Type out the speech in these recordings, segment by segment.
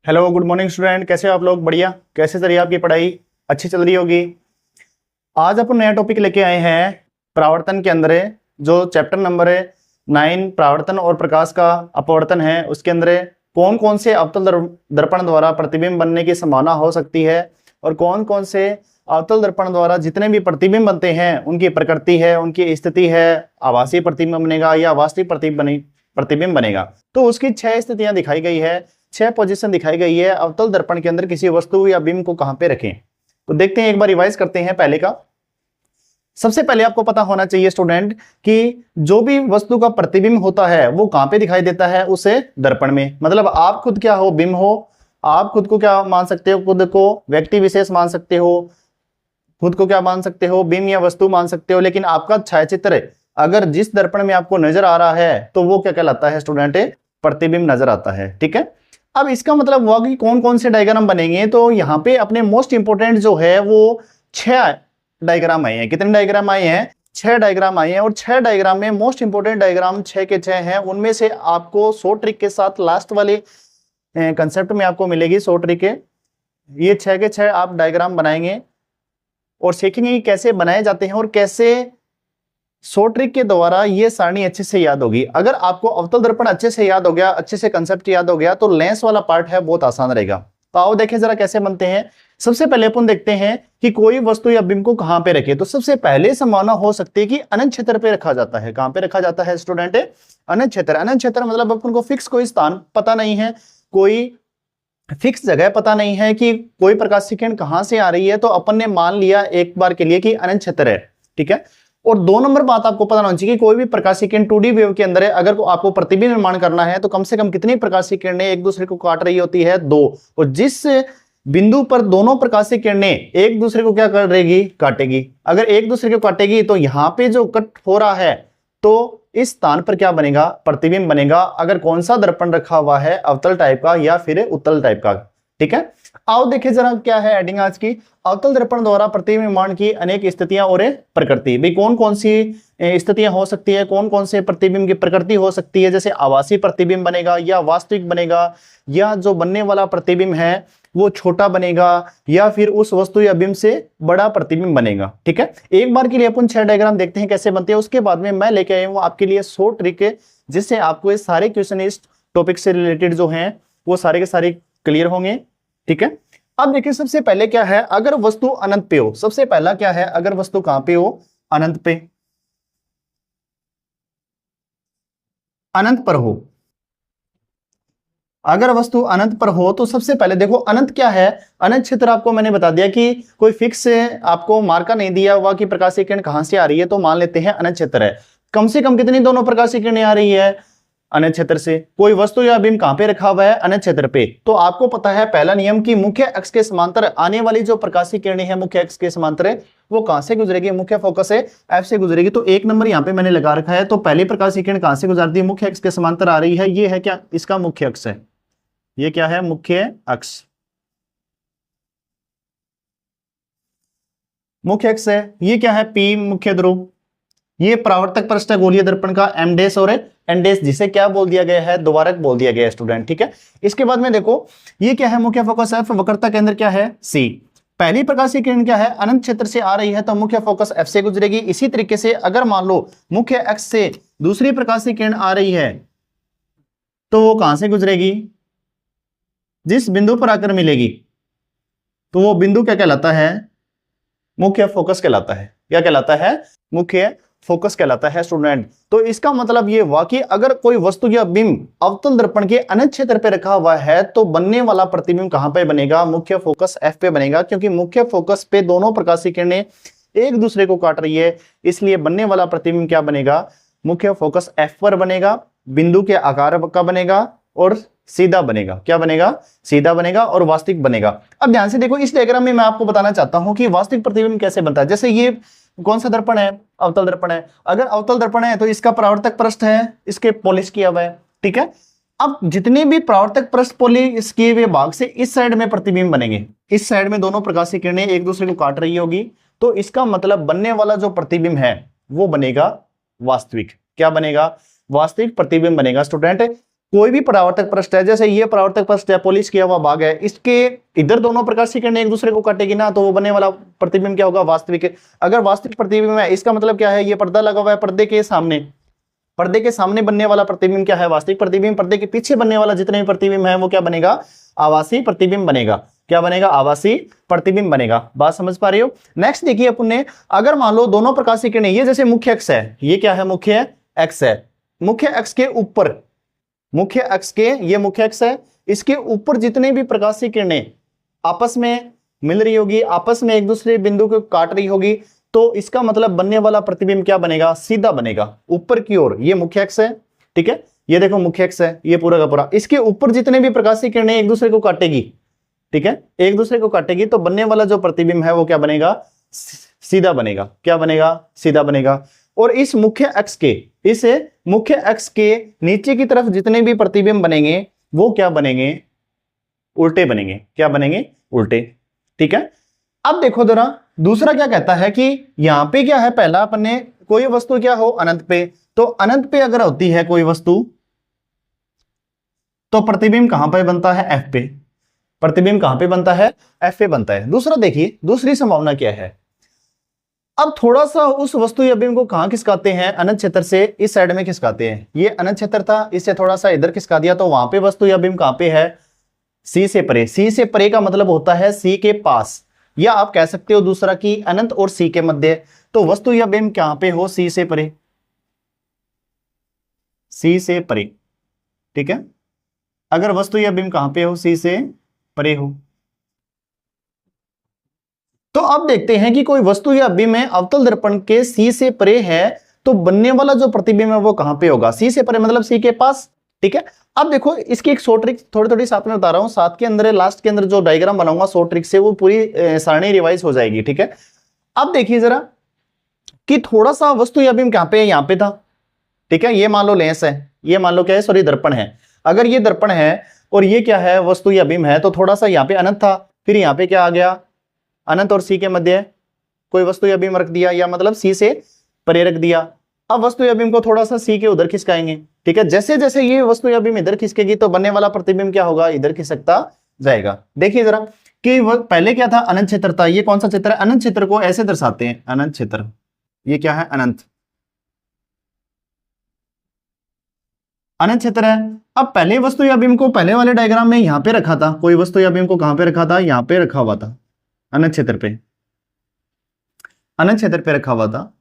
Hello good morning student, कैसे हो आप लोग? बढ़िया। कैसे चल रही है आपकी पढ़ाई? अच्छी चल रही होगी। आज अपन नया टॉपिक लेके आए हैं परावर्तन के अंदर है, जो चैप्टर नंबर है 9 परावर्तन और प्रकाश का अपवर्तन है। उसके अंदर कौन कौन से अवतल दर्पण द्वारा प्रतिबिंब बनने की संभावना हो सकती है और कौन कौन से अवतल दर्पण द्वारा जितने भी प्रतिबिंब बनते हैं उनकी प्रकृति है, उनकी स्थिति है, आभासी प्रतिबिंब बनेगा या वास्तविक प्रतिबिंब बनेगा। तो उसकी 6 स्थितियां दिखाई गई है, 6 पोजीशन दिखाई गई है अवतल दर्पण के अंदर किसी वस्तु या बिंब को कहां पे रखें। तो देखते हैं, एक बार रिवाइज करते हैं पहले का। सबसे पहले आपको पता होना चाहिए स्टूडेंट कि जो भी वस्तु का प्रतिबिंब होता है वो कहां पे दिखाई देता है? उसे दर्पण में। मतलब आप खुद क्या हो? बिंब हो। आप खुद को क्या मान सकते हो? खुद को व्यक्ति विशेष मान सकते हो, खुद को क्या मान सकते हो? बिंब या वस्तु मान सकते हो। लेकिन आपका छायाचित्र अगर जिस दर्पण में आपको नजर आ रहा है तो वो क्या कहलाता है स्टूडेंट? प्रतिबिंब नजर आता है। ठीक है। अब इसका मतलब हुआ कि कौन कौन से डायग्राम बनेंगे। तो यहाँ पे अपने मोस्ट इंपोर्टेंट जो है वो 6 डायग्राम आए हैं। कितने डायग्राम आए हैं? 6 डायग्राम आए हैं। और 6 डायग्राम में मोस्ट इंपोर्टेंट डायग्राम 6 के 6 हैं। उनमें से आपको 100 ट्रिक के साथ लास्ट वाले कंसेप्ट में आपको मिलेगी 100 ट्रिक। ये 6 के 6 आप डायग्राम बनाएंगे और सीखेंगे कि कैसे बनाए जाते हैं और कैसे 100 ट्रिक के द्वारा ये सारणी अच्छे से याद होगी। अगर आपको अवतल दर्पण अच्छे से याद हो गया, अच्छे से कंसेप्ट याद हो गया, तो लेंस वाला पार्ट है बहुत आसान रहेगा। तो आओ देखें जरा कैसे बनते हैं। सबसे पहले अपन देखते हैं कि कोई वस्तु या बिंब को कहां पे रखे। तो सबसे पहले संभावना हो सकती है कि अनंत क्षेत्र पे रखा जाता है। कहां पे रखा जाता है स्टूडेंट? अनंत क्षेत्र। अनंत क्षेत्र मतलब अपन को फिक्स कोई स्थान पता नहीं है, कोई फिक्स जगह पता नहीं है कि कोई प्रकाश किरण कहां से आ रही है, तो अपन ने मान लिया एक बार के लिए कि अनंत क्षेत्र है। ठीक है। और 2 नंबर बात आपको पता होना चाहिए कि कोई भी प्रकाशीय किरण 2D वेव के अंदर है, अगर आपको प्रतिबिंब निर्माण करना है तो कम से कम कितनी प्रकाशीय किरणें एक दूसरे को काट रही होती है? 2। और जिस बिंदु पर दोनों प्रकाशीय किरणें एक दूसरे को क्या करेगी? काटेगी। अगर एक दूसरे को काटेगी तो यहां पे जो कट हो रहा है तो इस स्थान पर क्या बनेगा? प्रतिबिंब बनेगा। अगर कौन सा दर्पण रखा हुआ है? अवतल टाइप का या फिर उत्तल टाइप का। ठीक है। आओ देखिए जरा क्या है हेडिंग आज की। अवतल दर्पण द्वारा प्रतिबिंब निर्माण की अनेक स्थितियां और प्रकृति। भाई कौन कौन सी स्थितियां हो सकती है, कौन कौन से प्रतिबिंब की प्रकृति हो सकती है? जैसे आभासी प्रतिबिंब बनेगा या वास्तविक बनेगा, या जो बनने वाला प्रतिबिंब है वो छोटा बनेगा, या फिर उस वस्तु या बिंब से बड़ा प्रतिबिंब बनेगा। ठीक है। एक बार के लिए अपन 6 डायग्राम देखते हैं कैसे बनते हैं। उसके बाद में मैं लेके आया हूं आपके लिए 100 ट्रिक है, जिससे आपको ये सारे क्वेश्चन इस टॉपिक से रिलेटेड जो हैं वो सारे के सारे क्लियर होंगे। ठीक है। अब देखिए सबसे पहले क्या है, अगर वस्तु अनंत पे हो। सबसे पहला क्या है, अगर वस्तु कहां पे हो? अनंत पे, अनंत पर हो। अगर वस्तु अनंत पर हो तो सबसे पहले देखो अनंत क्या है। अनंत क्षेत्र आपको मैंने बता दिया कि कोई फिक्स आपको मार्का नहीं दिया हुआ कि प्रकाशीय किरण कहां से आ रही है, तो मान लेते हैं अनंत क्षेत्र है। कम से कम कितनी दोनों प्रकाशीय किरणें आ रही है? अनंत क्षेत्र से। कोई वस्तु या बिंब कहां पे रखा हुआ है? अनंत क्षेत्र पे। तो आपको पता है पहला नियम कि मुख्य अक्ष के समांतर आने वाली जो प्रकाशीय किरणें हैं मुख्य अक्ष के समांतर है, वो कहां से गुजरेगी? मुख्य फोकस है एफ से गुजरेगी। तो 1 नंबर यहां पे मैंने लगा रखा है। तो पहली प्रकाशीय किरण कहां से गुजरती है? मुख्य अक्ष के समांतर आ रही है। ये है क्या? इसका मुख्य अक्ष है। ये क्या है? मुख्य अक्ष। मुख्य अक्ष है। ये क्या है? पी मुख्य ध्रुव। ये परावर्तक पृष्ठ है गोलीय दर्पण का एम डैश और एन डैश, जिसे क्या बोल दिया गया है? द्वारक बोल दिया गया है स्टूडेंट। ठीक है। इसके बाद में देखो ये क्या है? मुख्य फोकस एफ, वक्रता केंद्र क्या है? सी। पहली प्रकाशीय किरण क्या है? अनंत क्षेत्र से आ रही है तो मुख्य फोकस एफ से गुजरेगी। इसी तरीके से अगर मान लो मुख्य अक्ष से दूसरी प्रकाशीय किरण आ रही है तो वो कहां से गुजरेगी? जिस बिंदु पर आकर मिलेगी तो वो बिंदु क्या कहलाता है? मुख्य फोकस कहलाता है। क्या कहलाता है? मुख्य फोकस कहलाता है स्टूडेंट। तो इसका मतलब ये हुआ कि अगर कोई वस्तु या बिंब अवतल दर्पण के अनंत क्षेत्र पे रखा हुआ है तो बनने वाला प्रतिबिंब कहां पे बनेगा? मुख्य फोकस एफ पे बनेगा, क्योंकि मुख्य फोकस पे दोनों प्रकाशीय किरणें एक दूसरे को काट रही है, इसलिए बनने वाला प्रतिबिंब क्या बनेगा? मुख्य फोकस एफ पर बनेगा, बिंदु के आकार का बनेगा और सीधा बनेगा। क्या बनेगा? सीधा बनेगा और वास्तविक बनेगा। अब ध्यान से देखो इस डायग्राम में मैं आपको बताना चाहता हूं कि वास्तविक प्रतिबिंब कैसे बनता है। जैसे ये कौन सा दर्पण है? अवतल दर्पण है। अगर अवतल दर्पण है तो इसका परावर्तक पृष्ठ है, इसके पॉलिश किया हुआ है। ठीक है। अब जितने भी परावर्तक पृष्ठ पॉलिश किए हुए भाग से इस साइड में प्रतिबिंब बनेंगे, इस साइड में दोनों प्रकाशीय किरणें एक दूसरे को काट रही होगी, तो इसका मतलब बनने वाला जो प्रतिबिंब है वो बनेगा वास्तविक। क्या बनेगा? वास्तविक प्रतिबिंब बनेगा स्टूडेंट। कोई भी परावर्तक पृष्ठ है, जैसे ये परावर्तक पृष्ठ है, पॉलिश किया हुआ भाग है, इसके इधर दोनों प्रकाशीय किरणें एक दूसरे को काटेगी ना, तो वो बनने वाला प्रतिबिंब क्या होगा, वास्तविक। अगर वास्तविक प्रतिबिंब है, इसका मतलब क्या है, ये पर्दा लगा हुआ है, पर्दे के सामने बनने वाला प्रतिबिंब क्या है, वास्तविक प्रतिबिंब। पर्दे के पीछे बनने वाला जितने भी प्रतिबिंब है वो क्या बनेगा, आभासी प्रतिबिंब बनेगा। क्या बनेगा, आभासी प्रतिबिंब बनेगा। बात समझ पा रहे हो। नेक्स्ट देखिए अपन ने, अगर मान लो दोनों प्रकाशीय किरणें, ये जैसे मुख्य अक्ष है, ये क्या है, मुख्य अक्ष है, मुख्य अक्ष के ऊपर, मुख्य अक्ष के, ये मुख्य अक्ष है, इसके ऊपर जितने भी प्रकाशीय किरणें आपस में मिल रही होगी, आपस में एक दूसरे बिंदु को काट रही होगी, तो इसका मतलब बनने वाला प्रतिबिंब क्या बनेगा, सीधा बनेगा ऊपर की ओर। ये मुख्य अक्ष है, ठीक है, ये देखो मुख्य अक्ष है, ये पूरा का पूरा, इसके ऊपर जितने भी प्रकाशीय किरणें एक दूसरे को काटेगी, ठीक है, एक दूसरे को काटेगी, तो बनने वाला जो प्रतिबिंब है वो क्या बनेगा, सीधा बनेगा। क्या बनेगा, सीधा बनेगा। और इस मुख्य अक्ष के, इस मुख्य अक्ष के नीचे की तरफ जितने भी प्रतिबिंब बनेंगे वो क्या बनेंगे, उल्टे बनेंगे। क्या बनेंगे, उल्टे। ठीक है। अब देखो जरा दूसरा क्या कहता है कि यहां पे क्या है, पहला अपन ने कोई वस्तु क्या हो अनंत पे, तो अनंत पे अगर होती है कोई वस्तु तो प्रतिबिंब कहां पे बनता है, एफ पे। प्रतिबिंब कहां पे बनता है, एफ पे बनता है। दूसरा देखिए, दूसरी संभावना क्या है, अब थोड़ा सा उस वस्तु या बिंब को कहां खिसकाते हैं, अनंत क्षेत्र से इस साइड में खिसकाते हैं। ये अनंत क्षेत्र था, इससे थोड़ा सा इधर खिसका दिया, तो वहां पे वस्तु या बिंब कहां पे है, सी से परे। सी से परे का मतलब होता है सी के पास, या आप कह सकते हो दूसरा कि अनंत और सी के मध्य। तो वस्तु या बिंब कहां पे हो, सी से परे, सी से परे। ठीक है, अगर वस्तु या बिंब कहां पे हो, सी से परे हो। तो अब देखते हैं कि कोई वस्तु या बिंब है अवतल दर्पण के सी से परे है, तो बनने वाला जो प्रतिबिंब है वो कहां पे होगा, सी से परे मतलब सी के पास। ठीक है। अब देखो इसकी एक शॉर्ट ट्रिक थोड़ी थोड़ी साथ में बता रहा हूं, साथ के अंदर लास्ट के अंदर जो डायग्राम बनाऊंगा शॉर्ट ट्रिक से, वो पूरी सारणी रिवाइज हो जाएगी। ठीक है। अब देखिए जरा कि थोड़ा सा वस्तु या बिंब कहां पे है, यहां पे था। ठीक है, ये मान लो लेंस है, ये मान लो क्या है, सॉरी दर्पण है। अगर ये दर्पण है और ये क्या है, वस्तु या बिंब है, तो थोड़ा सा यहाँ पे अनंत था, फिर यहाँ पे क्या आ गया, अनंत और सी के मध्य कोई वस्तु या बिंब रख दिया, या मतलब सी से परे रख दिया। अब वस्तु या बिंब को थोड़ा सा सी के उधर खिसकाएंगे। ठीक है, जैसे जैसे ये वस्तु या बिंब इधर खिसकेगी तो बनने वाला प्रतिबिंब क्या होगा, इधर खिसकता जाएगा। देखिए जरा कि पहले क्या था, अनंत क्षेत्र था। ये कौन सा क्षेत्र है, अनंत क्षेत्र को ऐसे दर्शाते हैं, अनंत क्षेत्र। ये क्या है, अनंत, अनंत क्षेत्र है। अब पहले वस्तु या बिंब को पहले वाले डायग्राम में यहां पे रखा था, कोई वस्तु या बिंब को कहां पे रखा था, यहां पे रखा हुआ था, अनंत क्षेत्र पे, अनंत क्षेत्र पे रखा हुआ था।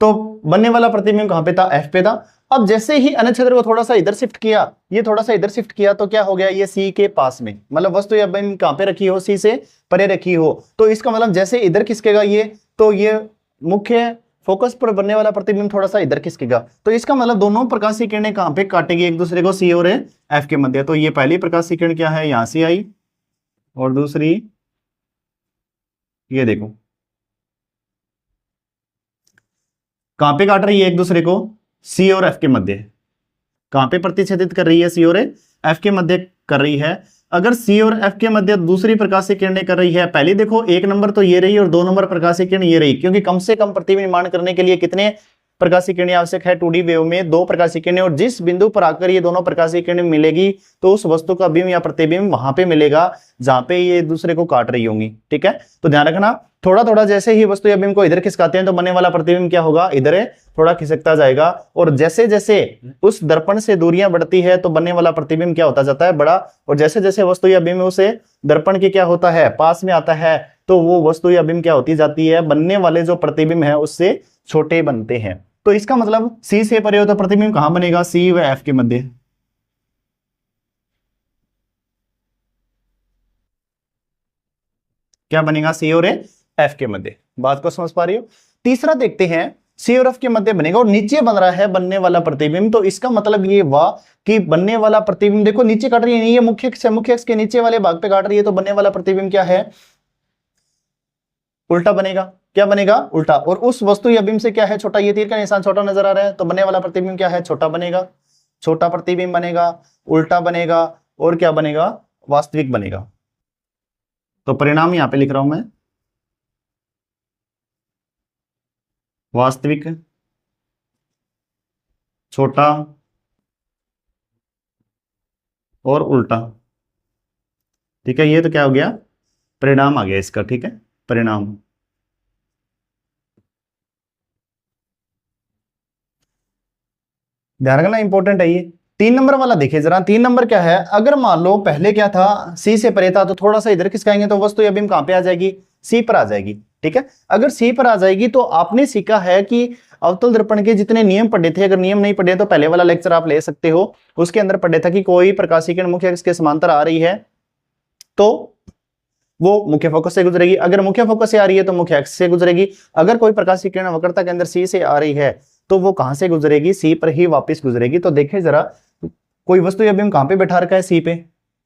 तो बनने वाला प्रतिबिंब कहां पे था, एफ पे था। अब जैसे ही अनंत क्षेत्र को थोड़ा सा इधर शिफ्ट किया, ये थोड़ा सा इधर शिफ्ट किया, तो क्या हो गया, ये सी के पास में, मतलब वस्तु या बिंब कहां पे रखी हो, सी से परे रखी हो। तो इसका मतलब जैसे इधर खिसकेगा ये, तो ये मुख्य फोकस पर बनने वाला प्रतिबिंब थोड़ा सा इधर खिसकेगा। तो इसका मतलब दोनों प्रकाशीय किरणें कहां पे काटेगी एक दूसरे को, सी और एफ के मध्य। तो ये पहली प्रकाशीय किरण क्या है, यहां से आई, और दूसरी ये देखो कहां पे काट रही है एक दूसरे को, सी और एफ के मध्य। कहां पे प्रतिच्छेदित कर रही है, सी और एफ के मध्य कर रही है। अगर सी और एफ के मध्य दूसरी प्रकाशीय किरणें कर रही है, पहले देखो एक नंबर तो ये रही और दो नंबर प्रकाशीय किरण ये रही, क्योंकि कम से कम प्रतिबिंब निर्माण करने के लिए कितने प्रकाशीय किरणें आवश्यक है, 2D वेव में दो प्रकाशीय किरणें, और जिस बिंदु पर आकर ये दोनों प्रकाशीय किरणें मिलेगी तो उस वस्तु का बिंब या प्रतिबिंब वहां पे मिलेगा जहां पे ये एक दूसरे को काट रही होंगी। ठीक है, तो ध्यान रखना, थोड़ा थोड़ा जैसे ही वस्तु या बिंब को इधर खिसकाते हैं तो बनने वाला प्रतिबिंब क्या होगा, इधर थोड़ा खिसकता जाएगा, और जैसे जैसे उस दर्पण से दूरियां बढ़ती है तो बनने वाला प्रतिबिंब क्या होता जाता है, बड़ा, और जैसे जैसे वस्तु या बिंब उसे दर्पण के क्या होता है, पास में आता है, तो वो वस्तु या बिंब क्या होती जाती है, बनने वाले जो प्रतिबिंब है उससे छोटे बनते हैं। तो इसका मतलब सी से परे हो तो प्रतिबिंब कहां बनेगा, सी व एफ के मध्य। क्या बनेगा, सी और एफ के मध्य। बात को समझ पा रही हो। तीसरा देखते हैं, सी और एफ के मध्य बनेगा और नीचे बन रहा है बनने वाला प्रतिबिंब। तो इसका मतलब ये हुआ कि बनने वाला प्रतिबिंब देखो नीचे काट रही है, ये मुख्य अक्ष है, मुख्य अक्ष के नीचे वाले भाग पे काट रही है, तो बनने वाला प्रतिबिंब क्या है, उल्टा बनेगा। क्या बनेगा, उल्टा। और उस वस्तु या बिंब से क्या है, छोटा, ये तीर का निशान छोटा नजर आ रहा है, तो बनने वाला प्रतिबिंब क्या है, छोटा बनेगा, छोटा प्रतिबिंब बनेगा, उल्टा बनेगा, और क्या बनेगा, वास्तविक बनेगा। तो परिणाम यहां पे लिख रहा हूं मैं, वास्तविक, छोटा, और उल्टा। ठीक है, ये तो क्या हो गया, परिणाम आ गया इसका। ठीक है, परिणाम। ध्यान रखना, इंपॉर्टेंट है ये। 3 नंबर वाला देखिए जरा। 3 नंबर क्या है, अगर मान लो पहले क्या था, सी से परे था, तो थोड़ा सा इधर खिसकाएंगे तो वस्तु या बीम कहां पे आ जाएगी, सी पर आ जाएगी। ठीक है, अगर सी पर आ जाएगी तो आपने सीखा है कि अवतल दर्पण के जितने नियम पढ़े थे, अगर नियम नहीं पढ़े तो पहले वाला लेक्चर आप ले सकते हो, उसके अंदर पढ़े था कि कोई प्रकाशीय किरण मुख्य अक्ष के समांतर आ रही है तो वो मुख्य फोकस से गुजरेगी, अगर मुख्य फोकस से आ रही है तो मुख्य अक्ष से गुजरेगी, अगर कोई प्रकाशीय किरण वक्रता के अंदर सी से आ रही है तो वो कहां से गुजरेगी, सी पर ही वापस गुजरेगी। तो देखिए जरा, कोई वस्तु या बीम कहां पे बैठा रखा है, सी पे।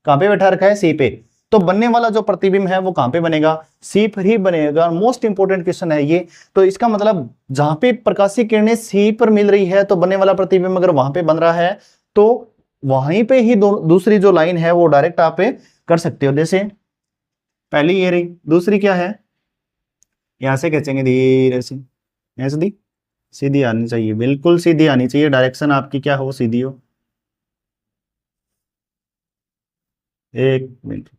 कहां पे बैठा रखा है, सी पे। तो बनने वाला जो प्रतिबिंब है वो कहां पे बनेगा, सी पर ही बनेगा। मोस्ट इंपोर्टेंट क्वेश्चन है ये। तो इसका मतलब जहां पे प्रकाशीय किरणें सी पर मिल रही है तो बनने वाला प्रतिबिंब अगर वहां पे बन रहा है तो वहीं पे ही दूसरी जो लाइन है वो डायरेक्ट आप कर सकते हो। जैसे पहली ये रही, दूसरी क्या है, यहां से खींचेंगे धीरे से, ऐसे दी सीधी आनी चाहिए, बिल्कुल सीधी आनी चाहिए, डायरेक्शन आपकी क्या हो, सीधी हो। एक मिनट,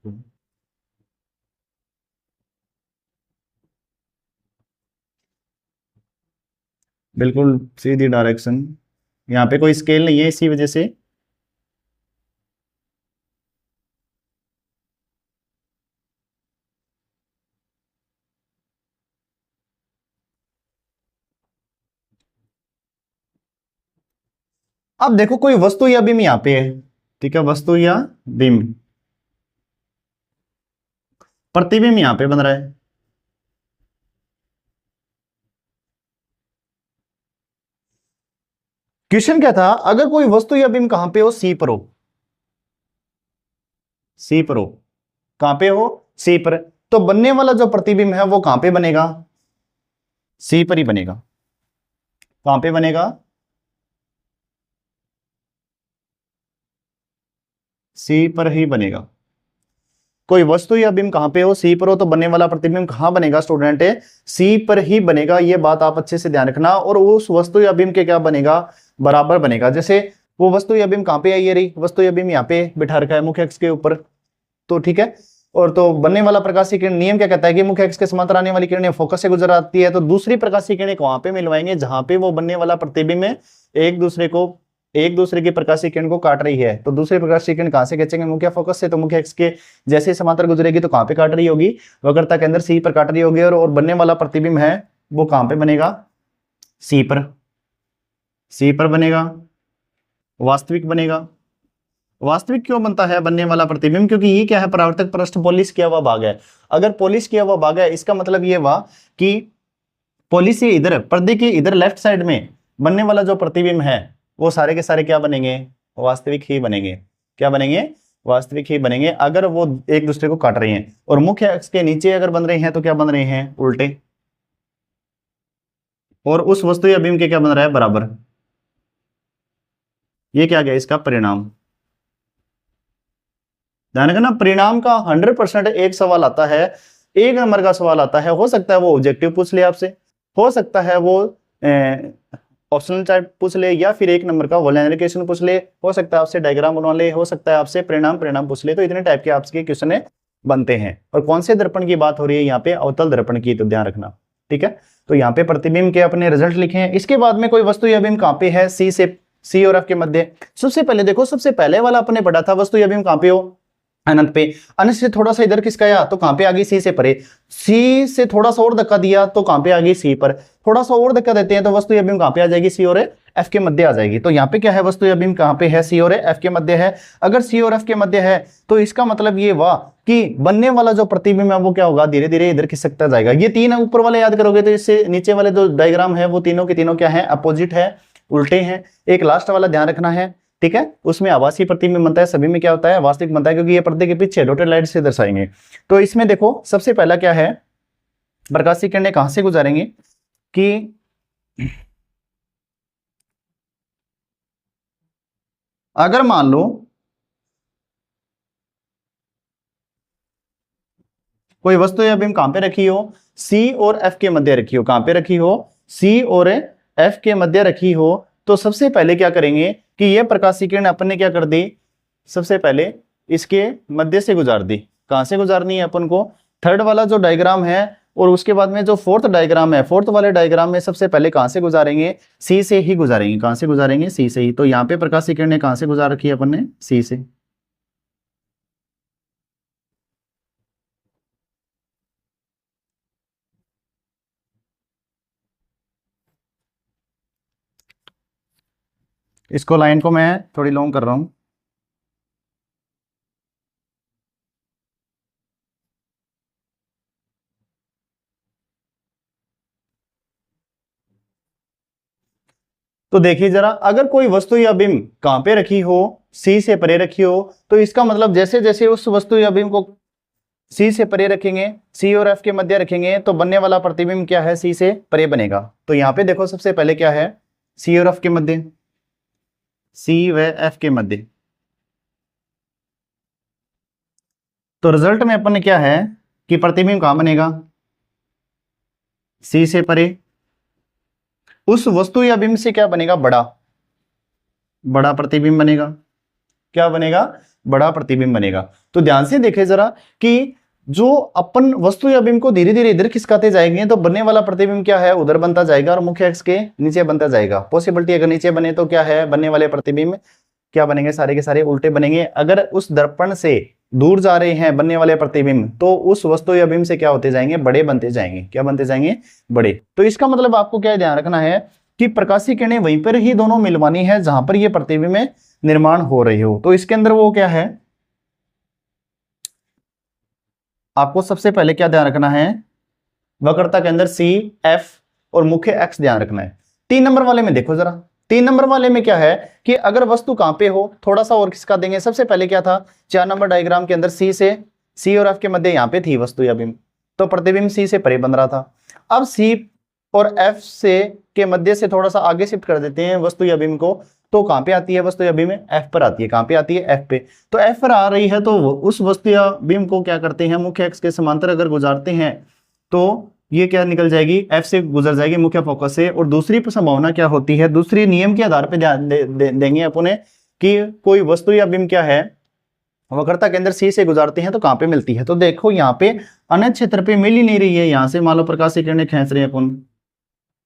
बिल्कुल सीधी डायरेक्शन। यहाँ पे कोई स्केल नहीं है इसी वजह से। अब देखो कोई वस्तु या बीम यहाँ पे है। ठीक है, वस्तु या बीम, प्रतिबिंब यहाँ पे बन रहा है। क्वेश्चन क्या था, अगर कोई वस्तु या बीम कहां पे हो, सी पर हो, सी पर हो, कहां पे हो, सी पर, तो बनने वाला जो प्रतिबिंब है वो कहां पे बनेगा, सी पर ही बनेगा। कहां पे बनेगा, सी पर ही बनेगा। कोई वस्तु या बीम कहां पे हो, सी पर हो, तो बनने वाला प्रतिबिंब कहां बनेगा स्टूडेंट, सी पर ही बनेगा। ये बात आप अच्छे से ध्यान रखना। और उस वस्तु या बीम के क्या बनेगा, बराबर बनेगा। जैसे वो वस्तु या बीम कहां पे आई, ये रही वस्तु या बीम यहाँ पे बिठा रखा है मुख्य अक्ष के ऊपर, तो ठीक है। और तो बनने वाला प्रकाशीय किरण नियम क्या कहता है कि मुख्य अक्ष के समांतर आने वाली किरणें फोकस से गुजर आती है, तो दूसरी प्रकाशीय किरणें वहां पे मिलवाएंगे जहां पे वो बनने वाला प्रतिबिंब में एक दूसरे की प्रकाशीय किरण को काट रही है। तो दूसरी प्रकाशीय किरण कहां से खींचेंगे, मुख्य फोकस से। तो मुख्य अक्ष के जैसे समांतर गुजरेगी तो कहां पे काट रही होगी, वक्रता के अंदर सी पर काट रही होगी। और बनने वाला प्रतिबिंब है वो कहां पे बनेगा, सी पर, सी पर बनेगा, वास्तविक बनेगा। वास्तविक क्यों बनता है बनने वाला प्रतिबिंब, क्योंकि ये क्या है, परावर्तक पृष्ठ पॉलिश किया हुआ भाग है। अगर पॉलिश किया हुआ भाग है इसका मतलब ये हुआ कि पॉलिश से इधर पर्दे के इधर लेफ्ट साइड में बनने वाला जो प्रतिबिंब है वो सारे के सारे क्या बनेंगे, वास्तविक ही बनेंगे। क्या बनेंगे, वास्तविक ही बनेंगे, अगर वो एक दूसरे को काट रहे हैं। और मुख्य अक्ष के नीचे अगर बन रहे हैं तो क्या बन रहे हैं, उल्टे। और उस वस्तु या बीम के क्या बन रहा है, बराबर। ये क्या गया, इसका परिणाम। ध्यान रखना, परिणाम का 100% एक सवाल आता है, 1 नंबर का सवाल आता है। हो सकता है वो ऑब्जेक्टिव पूछ ले आपसे, हो सकता है वो ऑप्शनल टाइप पूछ ले, या फिर 1 नंबर का वोलेनरी क्वेश्चन पूछ ले, हो सकता है आपसे डायग्राम बनवा ले, हो सकता है आपसे परिणाम पूछ ले। तो इतने टाइप के आपके क्वेश्चन बनते हैं। और कौन से दर्पण की बात हो रही है यहाँ पे, अवतल दर्पण की, तो ध्यान रखना। ठीक है, तो यहाँ पे प्रतिबिंब के अपने रिजल्ट लिखे हैं। इसके बाद में कोई वस्तु या बीम कहां पे है, सी और एफ के मध्य। सबसे पहले देखो, सबसे पहले वाला अपने पढ़ा था, वस्तु या बीम कहां पे हो, अनंत पे। अनंत से थोड़ा सा इधर खिसकाया तो कहां पे आ गई, सी से परे। सी से थोड़ा सा और धक्का दिया तो कहां पे आ गई, सी पर। थोड़ा सा और धक्का देते हैं तो वस्तु या बीम कहां पे आ जाएगी, सी और एफ के मध्य आ जाएगी। तो यहाँ पे क्या है, वस्तु या बीम कहां पे है, सी और एफ के मध्य है। अगर सी और एफ के मध्य है तो इसका मतलब ये हुआ कि बनने वाला जो प्रतिबिंब है वो क्या होगा, धीरे धीरे इधर खिसकता जाएगा। ये 3 ऊपर वाले याद करोगे तो इससे नीचे वाले जो डायग्राम है वो तीनों के तीनों क्या है, अपोजिट है, उल्टे हैं। एक लास्ट वाला ध्यान रखना है, ठीक है, उसमें आभासी प्रतिबिंब बनता है, सभी में क्या होता है, वास्तविक बनता है, क्योंकि ये पर्दे के पीछे डॉटेड लाइन से दर्शाएंगे। तो इसमें देखो सबसे पहला क्या है, प्रकाशीय किरणें कहां से गुजारेंगे कि अगर मान लो कोई वस्तु या बीम कहां पे रखी हो, सी और एफ के मध्य रखी हो। कहां पे रखी हो, सी और एफ के मध्य रखी हो। तो सबसे पहले क्या करेंगे कि यह प्रकाशीय किरण अपन ने क्या कर दी, सबसे पहले इसके मध्य से गुजार दी। कहां से गुजारनी है अपन को? थर्ड वाला जो डायग्राम है और उसके बाद में जो फोर्थ डायग्राम है, फोर्थ वाले डायग्राम में सबसे पहले कहां से गुजारेंगे? सी से ही गुजारेंगे। कहां से गुजारेंगे? सी से ही। तो यहाँ पे प्रकाश किरणें कहां से गुजार रखी है अपन ने? सी से। इसको लाइन को मैं थोड़ी लॉन्ग कर रहा हूं। तो देखिए जरा, अगर कोई वस्तु या बिंब कहां पे रखी हो? सी से परे रखी हो, तो इसका मतलब जैसे जैसे उस वस्तु या बिंब को सी से परे रखेंगे, सी और एफ के मध्य रखेंगे, तो बनने वाला प्रतिबिंब क्या है? सी से परे बनेगा। तो यहां पे देखो सबसे पहले क्या है? सी और एफ के मध्य, सी व एफ के मध्य। तो रिजल्ट में अपन ने क्या है कि प्रतिबिंब कहां बनेगा? सी से परे। उस वस्तु या बिंब से क्या बनेगा? बड़ा, बड़ा प्रतिबिंब बनेगा। क्या बनेगा? बड़ा प्रतिबिंब बनेगा। तो ध्यान से देखें जरा कि जो अपन वस्तु या बिंब को धीरे धीरे इधर खिसकाते जाएंगे तो बनने वाला प्रतिबिंब क्या है? उधर बनता जाएगा और मुख्य अक्ष के नीचे बनता जाएगा। पॉसिबिलिटी अगर नीचे बने तो क्या है? बनने वाले प्रतिबिंब क्या बनेंगे? सारे के सारे उल्टे बनेंगे। अगर उस दर्पण से दूर जा रहे हैं बनने वाले प्रतिबिंब, तो उस वस्तु या बिंब से क्या होते जाएंगे? बड़े बनते जाएंगे। क्या बनते जाएंगे? बड़े। तो इसका मतलब आपको क्या ध्यान रखना है कि प्रकाशीय किरणें वहीं पर ही दोनों मिलवानी है जहां पर ये प्रतिबिंब में निर्माण हो रही हो। तो इसके अंदर वो क्या है, आपको सबसे पहले क्या ध्यान रखना है? वक्रता के अंदर सी, एफ और मुख्य एक्स ध्यान रखना है। 3 नंबर वाले में देखो जरा, 3 नंबर वाले में क्या है कि अगर वस्तु कहां पे हो, थोड़ा सा और खिसका देंगे। सबसे पहले क्या था? 4 नंबर डायग्राम के अंदर सी से, सी और एफ के मध्य यहां पे थी वस्तु या बिंब, तो प्रतिबिंब सी से परे बन रहा था। अब सी और एफ से के मध्य से थोड़ा सा आगे शिफ्ट कर देते हैं वस्तु या बिंब को, तो कहां पे आती है वस्तु या बिंब? एफ पर आती है। कहां पे आती है? एफ पे। तो एफ पर आ रही है तो उस वस्तु या बिंब को क्या करते हैं? मुख्य एक्स के समांतर अगर गुजारते हैं तो ये क्या निकल जाएगी? एफ से गुजर जाएगी मुख्य फोकस से। और दूसरी संभावना क्या होती है? दूसरी नियम के आधार पर ध्यान देंगे अपने कि कोई वस्तु या बिंब क्या है वक्रता के अंदर सी से गुजारते हैं तो कहां पे मिलती है? तो देखो यहाँ पे अनंत क्षेत्र पे मिल ही नहीं रही है। यहां से मान लो प्रकाश किरणें खींच रहे हैं अपन,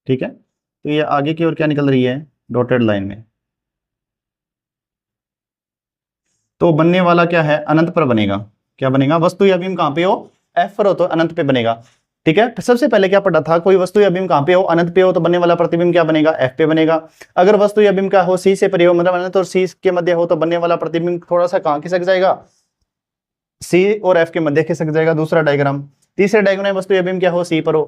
ठीक है, तो ये आगे की ओर क्या निकल रही है? डॉटेड लाइन में। तो बनने वाला क्या है? अनंत पर बनेगा। क्या बनेगा? वस्तु या बिंब कहां पे हो? एफ पर हो तो अनंत पे बनेगा। ठीक है, सबसे पहले क्या पढ़ा था? कोई वस्तु या बिंब कहां पे हो? अनंत पे हो, तो बनने वाला प्रतिबिंब क्या बनेगा? एफ पे बनेगा। अगर वस्तु या बिंब का हो सी से परे हो, मतलब अनंत और सी के मध्य हो, तो बनने वाला प्रतिबिंब थोड़ा सा कहां खिसक जाएगा? सी और एफ के मध्य खिसक जाएगा। दूसरा डायग्राम। तीसरे डायग्राम में वस्तु या बिंब क्या हो? सी पर हो,